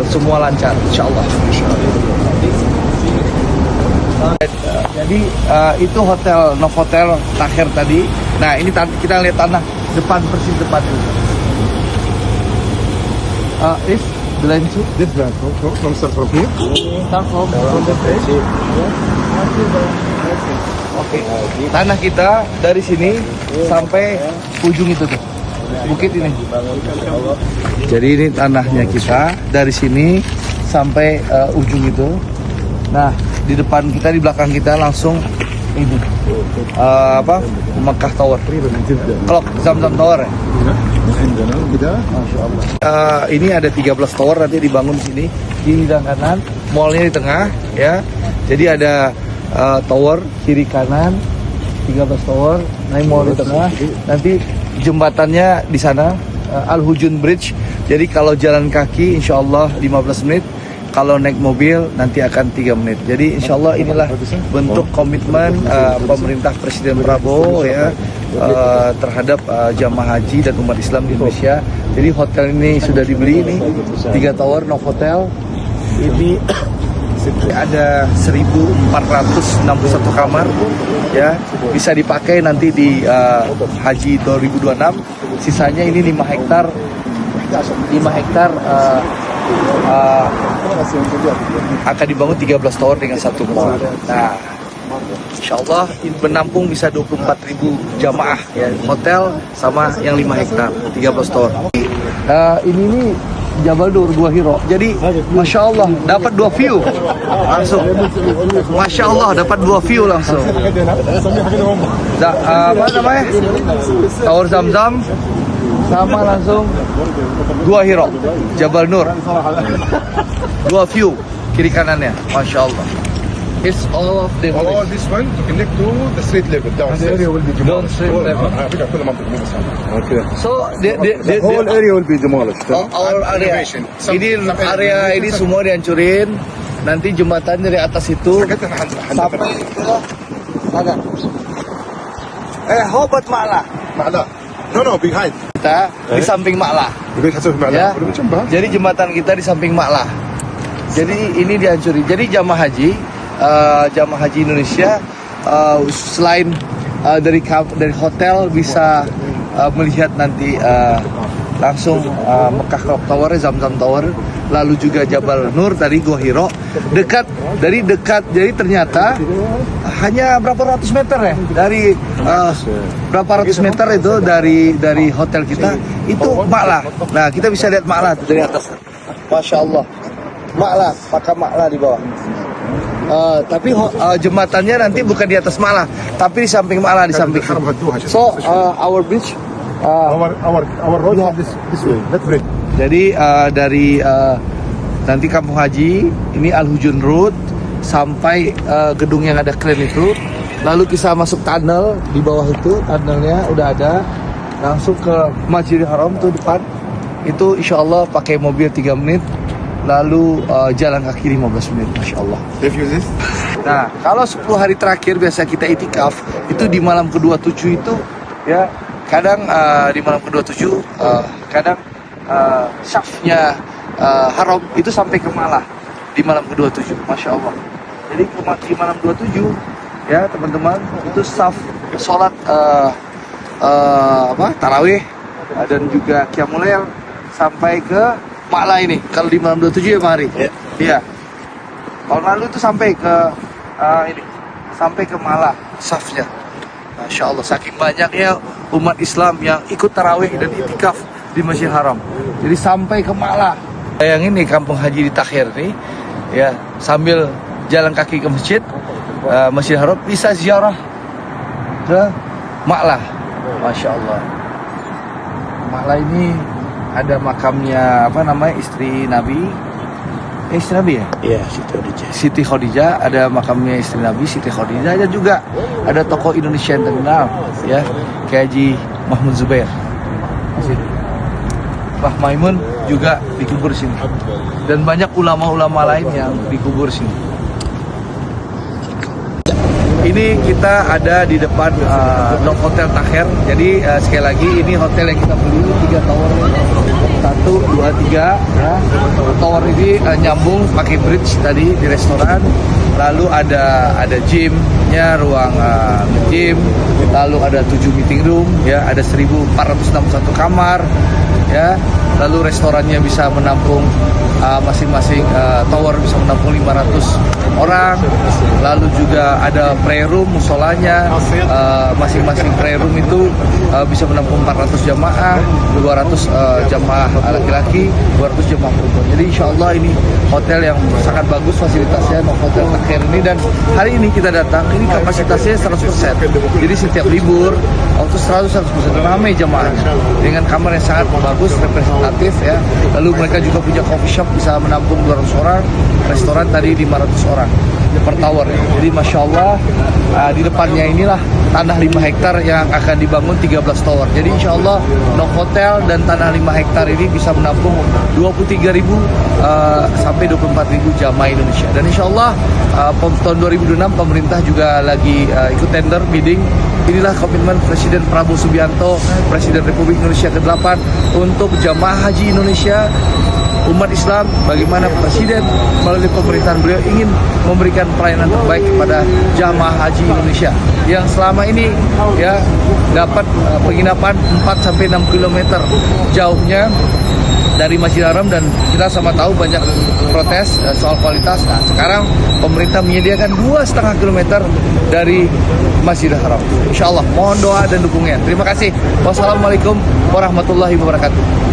semua lancar, insyaallah. Jadi itu hotel Novotel Takher tadi. Nah ini kita lihat tanah depan, persis depan itu. Is the line to? This brand from start from here. Start from the bridge. Oke. Tanah kita dari sini sampai ujung itu tuh. Bukit ini. Jadi ini tanahnya kita dari sini sampai ujung itu. Nah, di depan kita, di belakang kita langsung ini Mekah Tower. Clock Zamzam Tower ya. Ini ada 13 tower nanti dibangun di sini, kiri dan kanan. Mallnya di tengah ya. Jadi ada tower kiri kanan, 13 tower. Nah, mall di tengah. Nanti jembatannya di sana, Al Hujun Bridge. Jadi kalau jalan kaki insya Allah 15 menit. Kalau naik mobil nanti akan 3 menit. Jadi insya Allah inilah bentuk komitmen pemerintah Presiden Prabowo ya terhadap jamaah haji dan umat Islam di Indonesia. Jadi hotel ini sudah dibeli ini 3 tower Novotel. Ini ada 1.461 kamar ya, bisa dipakai nanti di Haji 2026. Sisanya ini 5 hektar akan dibangun 13 tower dengan 1 mall. Nah, insya Allah menampung bisa 24.000 jamaah ya, hotel sama yang 5 hektar 13 tower. Ini Jabal Nur Gua Hiro. Jadi Masya Allah dapat 2 view langsung. Masya Allah dapat 2 view langsung. Apa namanya? Tower Zamzam sama langsung Gua Hiro, Jabal Nur. 2 view kiri kanannya, Masya Allah. It's all of them. All this one to connect to the street level downstairs. The area will be demolished. Okay. So the whole area will be demolished. Our area. Ini area ini semua dihancurin. Nanti jembatan dari atas itu sampai ke mana? How about Ma'la? Ma'la. No, behind. Kita di samping Ma'la. Ya. Jadi jembatan kita di samping Ma'la. Jadi ini dihancurin. Jadi jamaah haji Indonesia selain dari hotel bisa melihat nanti langsung Mekah Tower, Zamzam Tower, lalu juga Jabal Nur tadi Gua Hiro, dekat. Jadi ternyata hanya berapa ratus meter ya dari berapa ratus meter itu dari hotel kita itu Ma'la. Nah kita bisa lihat Ma'la dari atas, Masya Allah. Ma'la, pakai Ma'la di bawah. Tapi jembatannya nanti bukan di atas Ma'la, tapi di samping Ma'la, di samping. So our bridge, our road this way, that bridge. Jadi dari nanti Kampung Haji ini Al Hujun Road sampai gedung yang ada kren itu, lalu kita masuk tunnel di bawah itu, tunnelnya udah ada, langsung ke Masjidil Haram tuh depan. Itu insya Allah pakai mobil 3 menit. Lalu jalan kaki 15 menit, Masya Allah. Nah, kalau 10 hari terakhir biasa kita itikaf, itu di malam ke-27 itu, ya, kadang di malam ke-27, kadang syafnya haram itu sampai ke Ma'la di malam ke-27, Masya Allah. Jadi di malam 27, ya teman-teman, itu syaf sholat tarawih dan juga qiyamul lail sampai ke Ma'la ini. Kalau di malam 27 ya mari. Iya. Tahun lalu itu sampai ke ini, sampai ke Ma'la safnya. Masya Allah, saking banyaknya umat Islam yang ikut tarawih dan itikaf di Masjidil Haram. Jadi sampai ke Ma'la. Yang ini Kampung Haji di Takher nih, ya sambil jalan kaki ke masjid, Masjidil Haram bisa ziarah ke Ma'la. Masya Allah. Ma'la ini ada makamnya istri Nabi ya? Iya, Siti Khadijah. Ada makamnya istri Nabi Siti Khadijah, dan juga ada tokoh Indonesia yang terkenal ya, kayak Haji Mahmud Zubair. Mbah Maimun juga dikubur sini, dan banyak ulama-ulama lain yang dikubur sini. Ini kita ada di depan Novotel Takher. Jadi sekali lagi ini hotel yang kita beli 3 tower, 1, 2, 3 ya. Tower tower ini nyambung pakai bridge tadi di restoran, lalu ada gymnya, ruang gym, lalu ada 7 meeting room, ya, ada 1.461 kamar, ya, lalu restorannya bisa menampung masing-masing tower bisa menampung 500 orang, lalu juga ada prayer room, musolanya, masing-masing prayer room itu bisa menampung 400 jamaah, 200 jamaah laki-laki, 200 jamaah perempuan. Jadi insya Allah ini hotel yang sangat bagus fasilitasnya, hotel Takhir ini, dan hari ini kita datang, ini kapasitasnya 100%. Jadi setiap libur, waktu 100% ramai jamaahnya, dengan kamar yang sangat bagus, representatif, ya. Lalu mereka juga punya coffee shop bisa menampung 200 orang, restoran tadi 500 orang per tower. Jadi Masya Allah, di depannya inilah tanah 5 hektar yang akan dibangun 13 tower. Jadi Insya Allah hotel dan tanah 5 hektar ini bisa menampung 23.000 sampai 24.000 jamaah Indonesia. Dan Insya Allah tahun 2006 pemerintah juga lagi ikut tender bidding. Inilah komitmen Presiden Prabowo Subianto, Presiden Republik Indonesia ke-8 untuk jamaah haji Indonesia, umat Islam, bagaimana Presiden melalui pemerintahan beliau ingin memberikan pelayanan terbaik kepada jamaah haji Indonesia yang selama ini, ya, dapat penginapan 4 sampai 6 km jauhnya dari Masjidil Haram, dan kita sama tahu banyak protes soal kualitas. Nah, sekarang pemerintah menyediakan 2,5 km dari Masjidil Haram. Insya Allah mohon doa dan dukungan. Terima kasih. Wassalamualaikum warahmatullahi wabarakatuh.